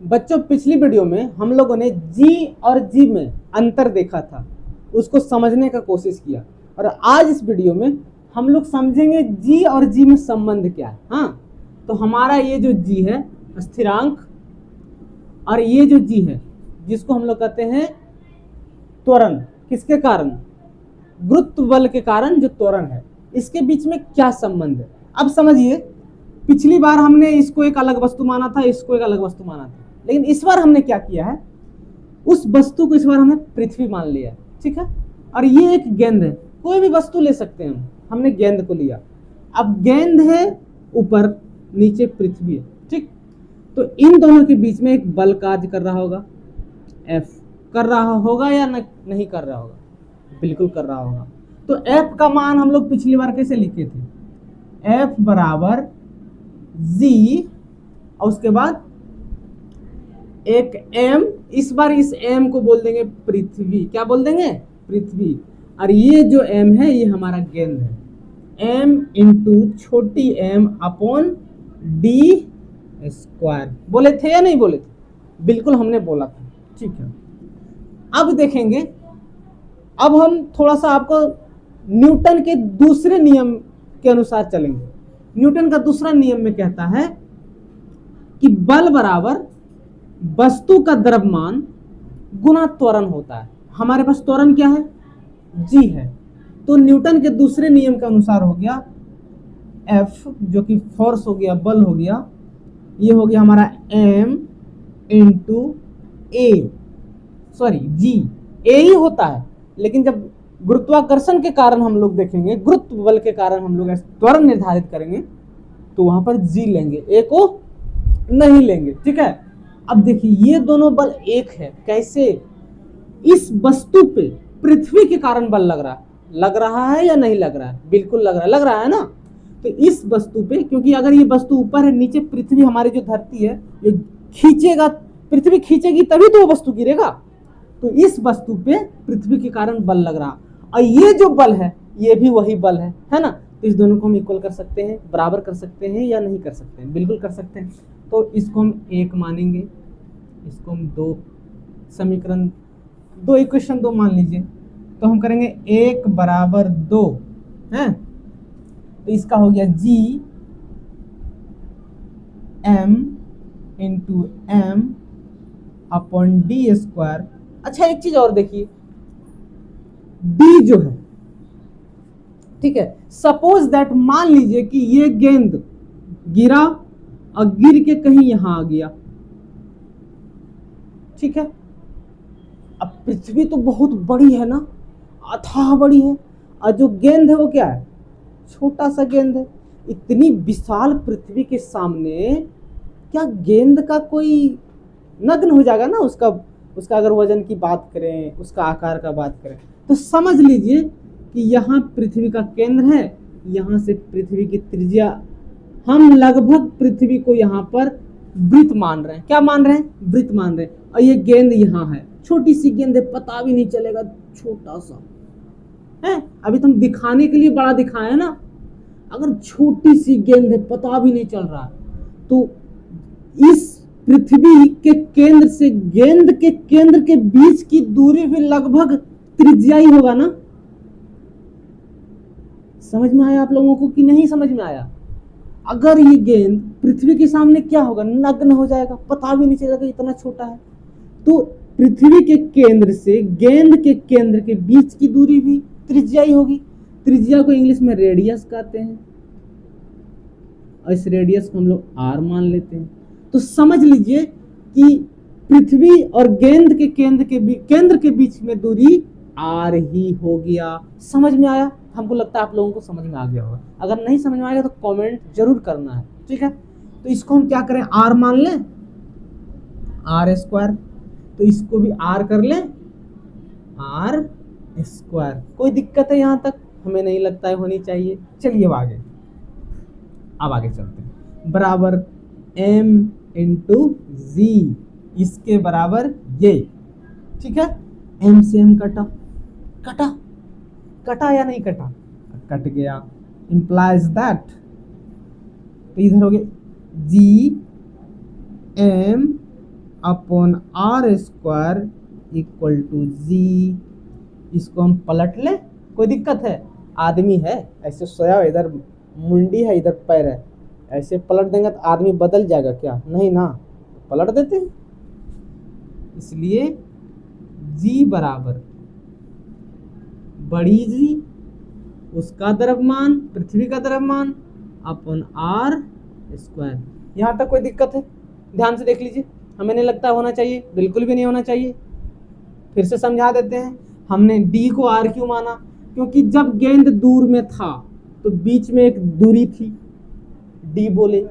बच्चों पिछली वीडियो में हम लोगों ने जी और जी में अंतर देखा था, उसको समझने का कोशिश किया, और आज इस वीडियो में हम लोग समझेंगे जी और जी में संबंध क्या है। हाँ, तो हमारा ये जो जी है स्थिरांक, और ये जो जी है जिसको हम लोग कहते हैं त्वरण, किसके कारण? गुरुत्व बल के कारण जो त्वरण है, इसके बीच में क्या संबंध है? अब समझिए, पिछली बार हमने इसको एक अलग वस्तु माना था, इसको एक अलग वस्तु माना था, लेकिन इस बार हमने क्या किया है, उस वस्तु को इस बार हमने पृथ्वी मान लिया है। ठीक है, और ये एक गेंद है, कोई भी वस्तु ले सकते हैं हमने गेंद को लिया। अब गेंद है ऊपर, नीचे पृथ्वी है। ठीक, तो इन दोनों के बीच में एक बल कार्य कर रहा होगा, एफ कर रहा होगा या नहीं कर रहा होगा? बिल्कुल कर रहा होगा। तो एफ का मान हम लोग पिछली बार कैसे लिखे थे? एफ बराबर जी और उसके बाद एक एम, इस बार इस एम को बोल देंगे पृथ्वी। क्या बोल देंगे? पृथ्वी। और ये जो एम है ये हमारा गेंद है, एम इंटू छोटी एम अपॉन डी स्क्वायर। बोले थे या नहीं बोले थे? बिल्कुल हमने बोला था। ठीक है, अब देखेंगे, अब हम थोड़ा सा आपको न्यूटन के दूसरे नियम के अनुसार चलेंगे। न्यूटन का दूसरा नियम में कहता है कि बल बराबर वस्तु का द्रव्यमान गुना त्वरण होता है। हमारे पास त्वरण क्या है? जी है। तो न्यूटन के दूसरे नियम के अनुसार हो गया F, जो कि फोर्स हो गया, बल हो गया, ये हो गया हमारा M इंटू ए, सॉरी जी, ए ही होता है, लेकिन जब गुरुत्वाकर्षण के कारण हम लोग देखेंगे, गुरुत्व बल के कारण हम लोग त्वरण निर्धारित करेंगे, तो वहां पर जी लेंगे, ए को नहीं लेंगे। ठीक है, अब देखिए ये दोनों बल एक है। कैसे? इस वस्तु पे पृथ्वी के कारण बल लग रहा है या नहीं लग रहा है? बिल्कुल लग रहा है ना। तो इस वस्तु पे, क्योंकि अगर ये वस्तु ऊपर है, नीचे पृथ्वी हमारी जो धरती है, ये खींचेगा, पृथ्वी खींचेगी तभी तो वो वस्तु गिरेगा। तो इस वस्तु पे पृथ्वी के कारण बल लग रहा, और ये जो बल है ये भी वही बल है ना। तो इस दोनों को हम इक्वल कर सकते हैं, बराबर कर सकते हैं या नहीं कर सकते हैं? बिल्कुल कर सकते हैं। तो इसको हम एक मानेंगे, इसको हम दो, समीकरण दो, इक्वेशन दो मान लीजिए। तो हम करेंगे एक बराबर दो है, तो इसका हो गया G M into M upon D square. अच्छा, एक चीज और देखिए, डी जो है, ठीक है, सपोज दैट, मान लीजिए कि ये गेंद गिरा और गिर के कहीं यहां आ गया। ठीक है, अब पृथ्वी तो बहुत बड़ी है ना, अथाह बड़ी है, और जो गेंद है वो क्या है? छोटा सा गेंद है। इतनी विशाल पृथ्वी के सामने क्या गेंद का कोई नग्न हो जाएगा ना? उसका अगर वजन की बात करें, उसका आकार का बात करें, तो समझ लीजिए कि यहाँ पृथ्वी का केंद्र है, यहाँ से पृथ्वी की त्रिज्या, हम लगभग पृथ्वी को यहाँ पर वृत्त मान रहे हैं। क्या मान रहे हैं? वृत्त मान रहे हैं। और ये गेंद यहाँ है, छोटी सी गेंद है, पता भी नहीं चलेगा, छोटा सा है। अभी तुम दिखाने के लिए बड़ा दिखाए ना, अगर छोटी सी गेंद है, पता भी नहीं चल रहा है, तो इस पृथ्वी के केंद्र से गेंद के केंद्र के बीच की दूरी भी लगभग त्रिज्या ही होगा ना। समझ में आया आप लोगों को कि नहीं समझ में आया? अगर ये गेंद पृथ्वी के सामने क्या होगा? नग्न हो जाएगा, पता भी नहीं चलेगा इतना छोटा है। तो पृथ्वी के केंद्र से गेंद के केंद्र के बीच की दूरी भी त्रिज्या ही होगी। त्रिज्या को इंग्लिश में रेडियस कहते हैं, और इस रेडियस को हम लोग आर मान लेते हैं। तो समझ लीजिए कि पृथ्वी और गेंद के केंद्र के बीच में दूरी आर ही हो गया। समझ में आया? हमको लगता है आप लोगों को समझ में आ गया होगा। अगर नहीं समझ में आएगा तो कमेंट जरूर करना है। ठीक है, तो इसको हम क्या करें? आर मान लें, आर स्क्वायर। तो इसको भी आर कर लें, आर स्क्वायर। कोई दिक्कत है यहाँ तक? हमें नहीं लगता है होनी चाहिए। चलिए अब आगे चलते हैं। बराबर एम इंटू जी, इसके बराबर ये। ठीक है, एम से एम कटा या नहीं कटा? कट गया, इंप्लाइज दैट, तो इधर हो गया G M upon R square equal to G. इसको हम पलट ले, कोई दिक्कत है? आदमी है ऐसे सोया हो, इधर मुंडी है इधर पैर है, ऐसे पलट देंगे तो आदमी बदल जाएगा क्या? नहीं ना, पलट देते हैं। इसलिए जी बराबर बड़ी जी उसका द्रव्यमान पृथ्वी का द्रव्यमान अपॉन आर स्क्वायर। यहाँ तक कोई दिक्कत है? ध्यान से देख लीजिए, हमें नहीं लगता होना चाहिए, बिल्कुल भी नहीं होना चाहिए। फिर से समझा देते हैं। हमने डी को आर क्यों माना? क्योंकि जब गेंद दूर में था तो बीच में एक दूरी थी, डी बोले।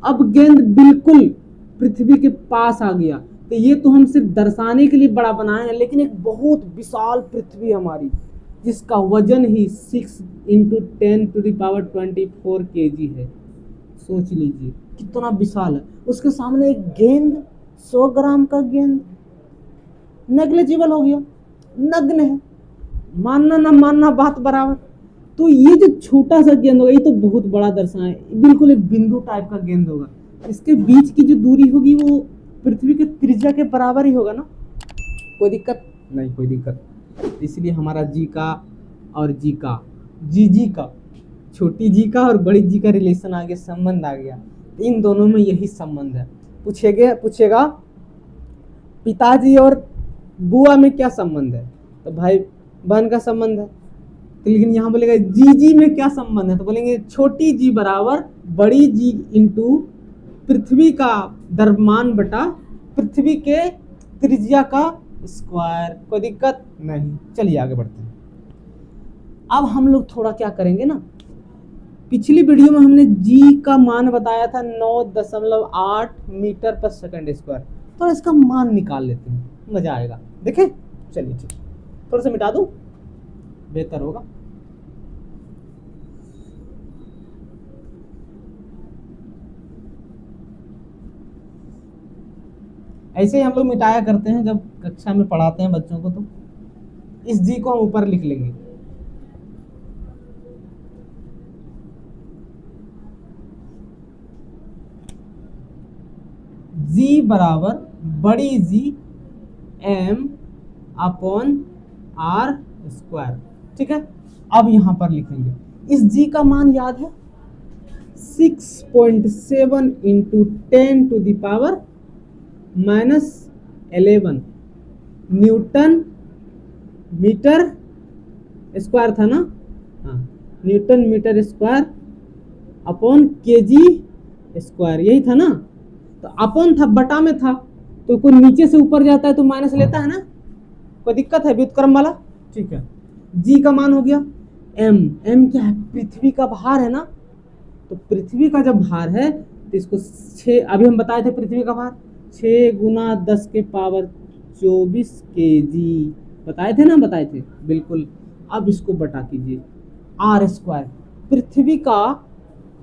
अब गेंद बिल्कुल पृथ्वी के पास आ गया तो ये तो हम सिर्फ दर्शाने के लिए बड़ा बनाए हैं, लेकिन एक बहुत विशाल पृथ्वी हमारी जिसका वजन ही 6 × 10⁻24 kg है। सोच लीजिए कितना विशाल है, उसके सामने एक गेंद 100 ग्राम का गेंद नेग्लिजिबल हो गया, नग्न है। मानना ना मानना बात बराबर। तो ये जो छोटा सा गेंद होगा ये तो बहुत बड़ा दर्शाए, बिल्कुल एक बिंदु टाइप का गेंद होगा, इसके बीच की जो दूरी होगी वो पृथ्वी के त्रिज्या के बराबर ही होगा ना। कोई दिक्कत नहीं, कोई दिक्कत। इसलिए हमारा जी का और जी का, जी का, छोटी जी का और बड़ी जी का रिलेशन आ गया, संबंध आ गया। इन दोनों में यही संबंध है। पूछेगा पिताजी और बुआ में क्या संबंध है? तो भाई बहन का संबंध है। तो लेकिन यहाँ बोलेगा जी में क्या संबंध है? तो बोलेंगे छोटी जी बराबर बड़ी जी इंटू पृथ्वी का द्रव्यमान बटा पृथ्वी के त्रिज्या का स्क्वायर। कोई दिक्कत नहीं। चलिए आगे बढ़ते हैं। अब हम लोग थोड़ा क्या करेंगे ना, पिछली वीडियो में हमने जी का मान बताया था 9.8 मीटर पर सेकंड स्क्वायर। तो इसका मान निकाल लेते हैं, मजा आएगा। देखें, चलिए ठीक, थोड़ा सा मिटा दूं, बेहतर होगा। ऐसे ही हम लोग मिटाया करते हैं जब कक्षा में पढ़ाते हैं बच्चों को। तो इस जी को हम ऊपर लिख लेंगे, जी बराबर बड़ी G M upon R square. ठीक है, अब यहां पर लिखेंगे इस जी का मान याद है 6.7 × 10⁻⁻11 न्यूटन मीटर स्क्वायर था ना। हाँ, newton metre square upon KG square, यही था ना। तो अपॉन था, बटा में था, तो कोई नीचे से ऊपर जाता है तो माइनस लेता है ना। कोई दिक्कत है व्युत्क्रम वाला? ठीक है, जी का मान हो गया एम क्या है? पृथ्वी का भार है ना। तो पृथ्वी का जब भार है तो इसको 6, अभी हम बताए थे पृथ्वी का भार 6 × 10⁻24 kg बताए थे ना, बताए थे बिल्कुल। अब इसको बटा कीजिए आर स्क्वायर।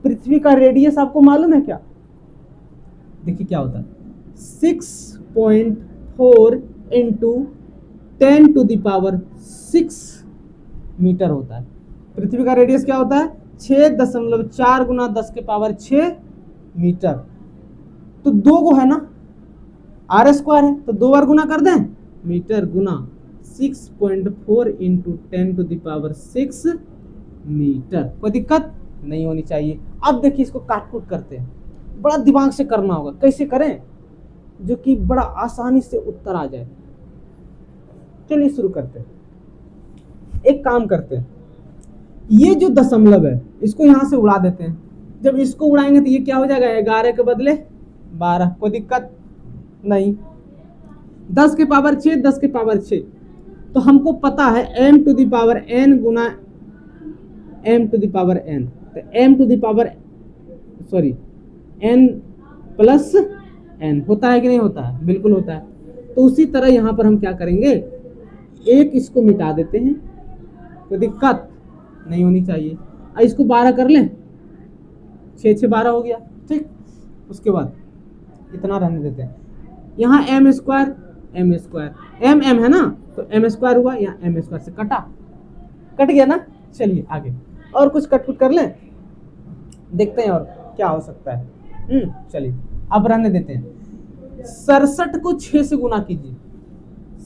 पृथ्वी का रेडियस आपको मालूम है क्या? देखिए क्या होता है, 6.4 × 10⁻6 मीटर होता है। पृथ्वी का रेडियस क्या होता है? 6.4 × 10⁻6 मीटर। तो 2 को है ना, आर स्क्वायर है तो 2 बार गुना कर दें, मीटर गुना 6.4 × 10⁻6 मीटर। कोई दिक्कत नहीं होनी चाहिए। अब देखिए इसको काट कूट करते हैं, बड़ा दिमाग से करना होगा। कैसे करें जो कि बड़ा आसानी से उत्तर आ जाए। चलिए शुरू करते हैं। एक काम करते हैं, ये जो दशमलव है इसको यहां से उड़ा देते हैं। जब इसको उड़ाएंगे तो ये क्या हो जाएगा? 11 के बदले 12। कोई दिक्कत नहीं। 10⁻6 10⁻6 तो हमको पता है m⁻n गुना m⁻n। तो n + n होता है कि नहीं होता है? बिल्कुल होता है। तो उसी तरह यहाँ पर हम क्या करेंगे, एक इसको मिटा देते हैं, कोई दिक्कत नहीं होनी चाहिए। अब इसको 12 कर लें, 6 6 12 हो गया। ठीक, उसके बाद इतना रहने देते हैं। यहाँ m स्क्वायर m है ना, तो m स्क्वायर हुआ, यहाँ m स्क्वायर से कट गया ना। चलिए आगे और कुछ कट कर लें, देखते हैं और क्या हो सकता है। चलिए अब रहने देते हैं। 67 को 6 से गुना कीजिए,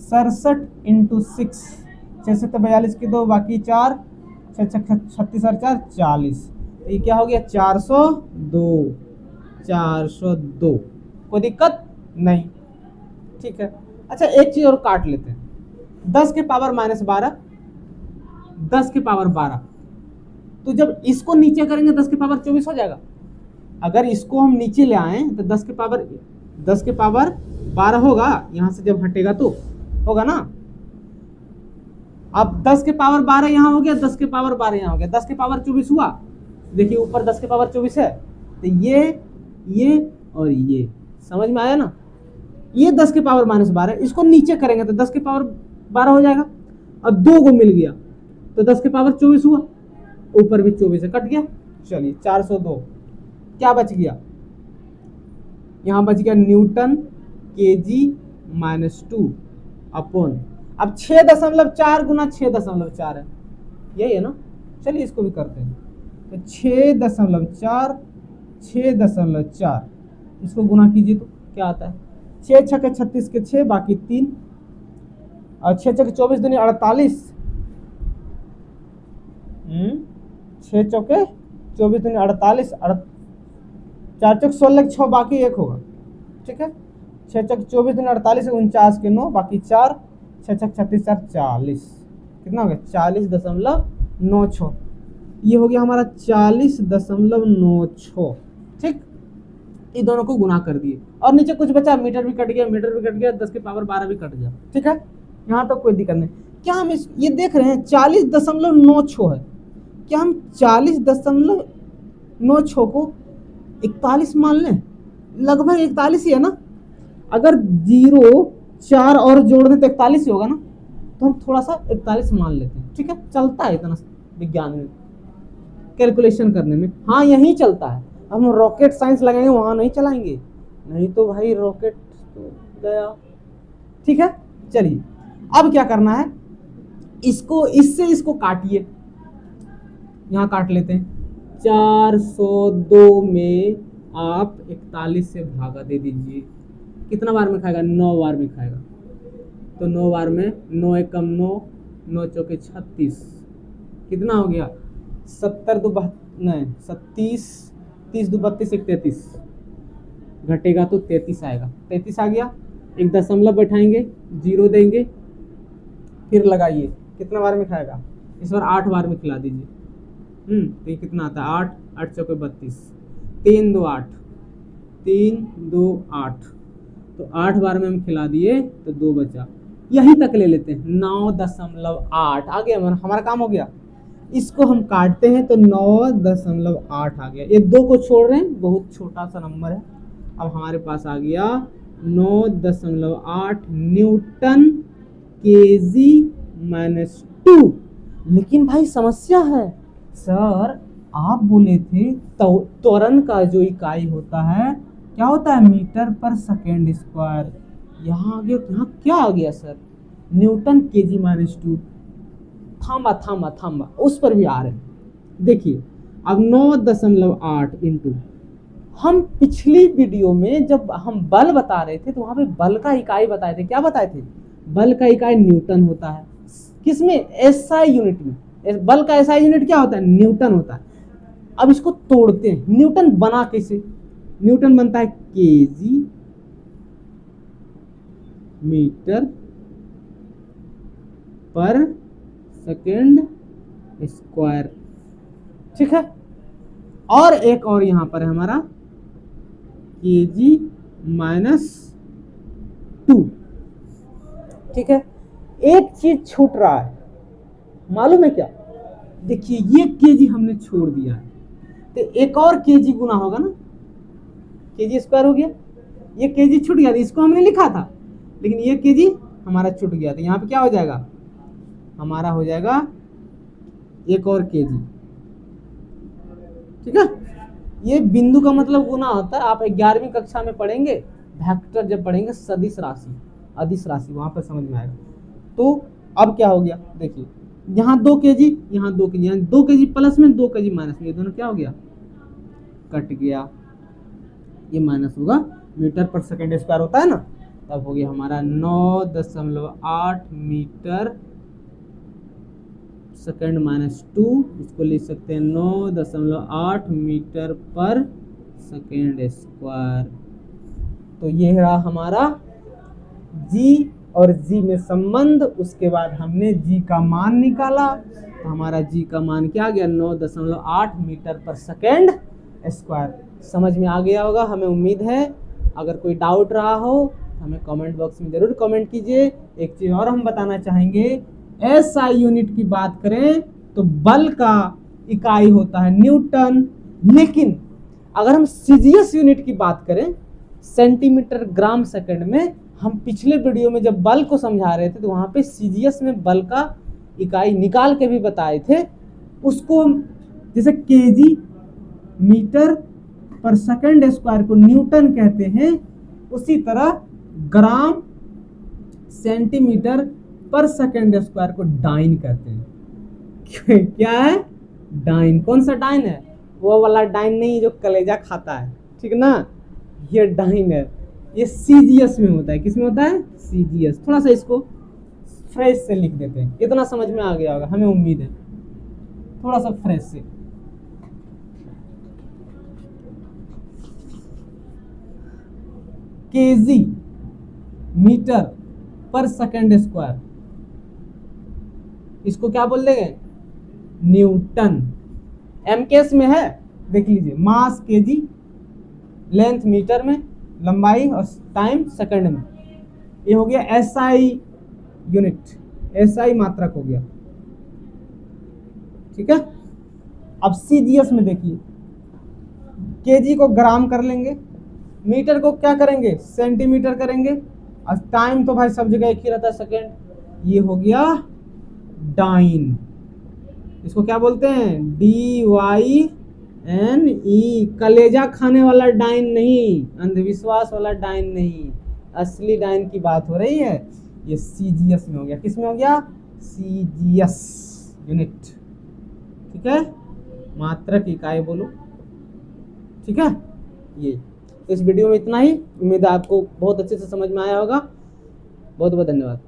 67 इंटू 6, 6 से तो 42 की 2, बाकी 4, 36 और 4 40, ये क्या हो गया 402, 402। कोई दिक्कत नहीं, ठीक है। अच्छा एक चीज और काट लेते हैं, 10 के पावर -12, 10 के पावर 12, तो जब इसको नीचे करेंगे 10 के पावर 24 हो जाएगा। अगर इसको हम नीचे ले आए तो 10 के पावर 12 होगा, यहां से जब हटेगा तो होगा ना। अब 10 के पावर 12 यहां हो गया, 10 के पावर 12 यहां हो गया, 10 के पावर 24 हुआ। देखिए ऊपर 10 के पावर 24 है, तो ये और ये समझ में आया ना। ये 10 के पावर -12, इसको नीचे करेंगे तो 10 के पावर 12 हो जाएगा। अब 2 को मिल गया तो 10 के पावर 24 हुआ, ऊपर भी 24 है, कट गया। चलिए 402, क्या बच गया, यहां बच गया न्यूटन केजी -2 अपॉन, अब 6.4 गुना 6.4 है, यही है ना। चलिए इसको भी करते हैं, तो 6.4, इसको गुना कीजिए तो क्या आता है, 6 छक्के 36 के 6, बाकी 3, और 6 छक्के 24 दूनी 48, 6 चौके 24 दूनी 48, 4 चौक 16 6, बाकी 1 होगा, ठीक है। 6 चौक 24 दूनी 48, 49 के 9, बाकी 4, 6 छक्के 36 4 40, कितना हो गया 40.96, ये हो गया हमारा 40.96, ठीक। ये दोनों को गुना कर दिए और नीचे कुछ बचा, मीटर भी कट गया, 10 के पावर 12 भी कट गया, ठीक है। यहाँ तो कोई दिक्कत नहीं। क्या हम ये देख रहे हैं 40.96 है, क्या हम 40.96 को 41 मान लें, लगभग 41 ही है ना। अगर 0 4 और जोड़ दें तो 41 ही होगा ना, तो हम थोड़ा सा 41 मान लेते हैं, ठीक है। चलता है इतना विज्ञान में, कैलकुलेशन करने में, हाँ यही चलता है। हम रॉकेट साइंस लगाएंगे वहां नहीं चलाएंगे, नहीं तो भाई रॉकेट तो गया, ठीक है। चलिए अब क्या करना है, इसको इससे इसको काटिए, यहां काट लेते हैं। 402 में आप 41 से भागा दे दीजिए, कितना बार में खाएगा, 9 बार में खाएगा, तो 9 बार में 9 एक कम 9, 9 चौके 36, कितना हो गया 70 2 नहीं 37, 30 2 32 1 33, घटेगा तो 33 आएगा, 33 आ गया। एक दशमलव बैठाएंगे, 0 देंगे, फिर लगाइए, कितना बार में खाएगा, इस बार 8 बार में खिला दीजिए। तो ये कितना आता है 8, 8 चौके 32, 3 2 8, 3 2 8, तो 8 बार में हम खिला दिए तो 2 बचा, यहीं तक ले लेते हैं 9.8 आ गया, हमारा काम हो गया। इसको हम काटते हैं तो 9.8 आ गया, ये 2 को छोड़ रहे हैं, बहुत छोटा सा नंबर है। अब हमारे पास आ गया 9.8 न्यूटन केजी -2। लेकिन भाई समस्या है, सर आप बोले थे त्वरण का जो इकाई होता है क्या होता है, मीटर पर सेकेंड स्क्वायर, यहाँ आ गया, यहाँ क्या आ गया सर, न्यूटन केजी -2। थामा उस पर भी आ रहे हैं। देखिए अब 9.8 इंटू, हम पिछली वीडियो में जब हम बल बता रहे थे तो वहां पे बल का इकाई बताए थे, क्या बताए थे, बल का इकाई न्यूटन होता है, किसमें, एसआई यूनिट में। बल का एसआई यूनिट क्या होता है, न्यूटन होता है। अब इसको तोड़ते हैं, न्यूटन बना कैसे, न्यूटन बनता है केजी मीटर पर सेकेंड स्क्वायर, ठीक है। और एक और यहां पर है हमारा केजी -2, ठीक है। एक चीज छूट रहा है, मालूम है क्या, देखिए ये केजी हमने छोड़ दिया है, तो एक और केजी गुना होगा ना, केजी स्क्वायर हो गया, ये केजी छूट गया था, इसको हमने लिखा था, लेकिन ये केजी हमारा छूट गया था, यहाँ पे क्या हो जाएगा, हमारा हो जाएगा एक और केजी, ठीक है। ये बिंदु का मतलब गुना होता है, आप 11वीं कक्षा में पढ़ेंगे, वेक्टर जब पढ़ेंगे सदिश राशि, अदिश राशि, वहां पर समझ में आएगा। तो अब क्या हो गया, देखिए यहाँ 2 केजी, यहाँ 2 केजी, यहाँ 2 केजी प्लस में 2 केजी माइनस में, ये दोनों क्या हो गया, कट गया, ये माइनस होगा मीटर पर सेकेंड स्क्वायर होता है ना, तब हो गया हमारा 9.8 मीटर सेकेंड -2, इसको लिख सकते हैं 9.8 मीटर पर सेकेंड स्क्वायर। तो ये रहा हमारा जी और जी में संबंध। उसके बाद हमने जी का मान निकाला, तो हमारा जी का मान क्या आ गया, 9.8 मीटर पर सेकेंड स्क्वायर। समझ में आ गया होगा, हमें उम्मीद है। अगर कोई डाउट रहा हो हमें कमेंट बॉक्स में ज़रूर कमेंट कीजिए। एक चीज़ और हम बताना चाहेंगे, एसआई यूनिट की बात करें तो बल का इकाई होता है न्यूटन, लेकिन अगर हम सीजीएस यूनिट की बात करें सेंटीमीटर ग्राम सेकंड में, हम पिछले वीडियो में जब बल को समझा रहे थे तो वहाँ पे सीजीएस में बल का इकाई निकाल के भी बताए थे। उसको जैसे केजी मीटर पर सेकंड स्क्वायर को न्यूटन कहते हैं, उसी तरह ग्राम सेंटीमीटर पर सेकंड स्क्वायर को डाइन कहते हैं। क्या है? डाइन। कौन सा डाइन है? वो वाला डाइन नहीं जो कलेजा खाता है, ठीक ना, ये डाइन है। ये सीजीएस में होता है। किस में होता है? सीजीएस। थोड़ा सा इसको फ्रेश से लिख देते हैं, इतना समझ में आ गया होगा हमें उम्मीद है। थोड़ा सा फ्रेश से, केजी मीटर पर सेकंड स्क्वायर, इसको क्या बोल देंगे? न्यूटन। एमकेएस में है, देख लीजिए, मास केजी, लेंथ मीटर में, लंबाई और टाइम सेकंड में। ये हो गया एसआई यूनिट, एसआई मात्रक हो गया, ठीक है। अब सीजीएस में देखिए, केजी को ग्राम कर लेंगे, मीटर को क्या करेंगे? सेंटीमीटर करेंगे, और टाइम तो भाई सब जगह एक ही रहता है, सेकेंड। ये हो गया डाइन। इसको क्या बोलते हैं? DYNE। कलेजा खाने वाला डाइन नहीं, अंधविश्वास वाला डाइन नहीं, असली डाइन की बात हो रही है। ये सीजीएस में हो गया। किस में हो गया? सीजीएस यूनिट, ठीक है। मात्रक इकाई बोलो, ठीक है। ये इस वीडियो में इतना ही। उम्मीद है आपको बहुत अच्छे से समझ में आया होगा। बहुत बहुत धन्यवाद।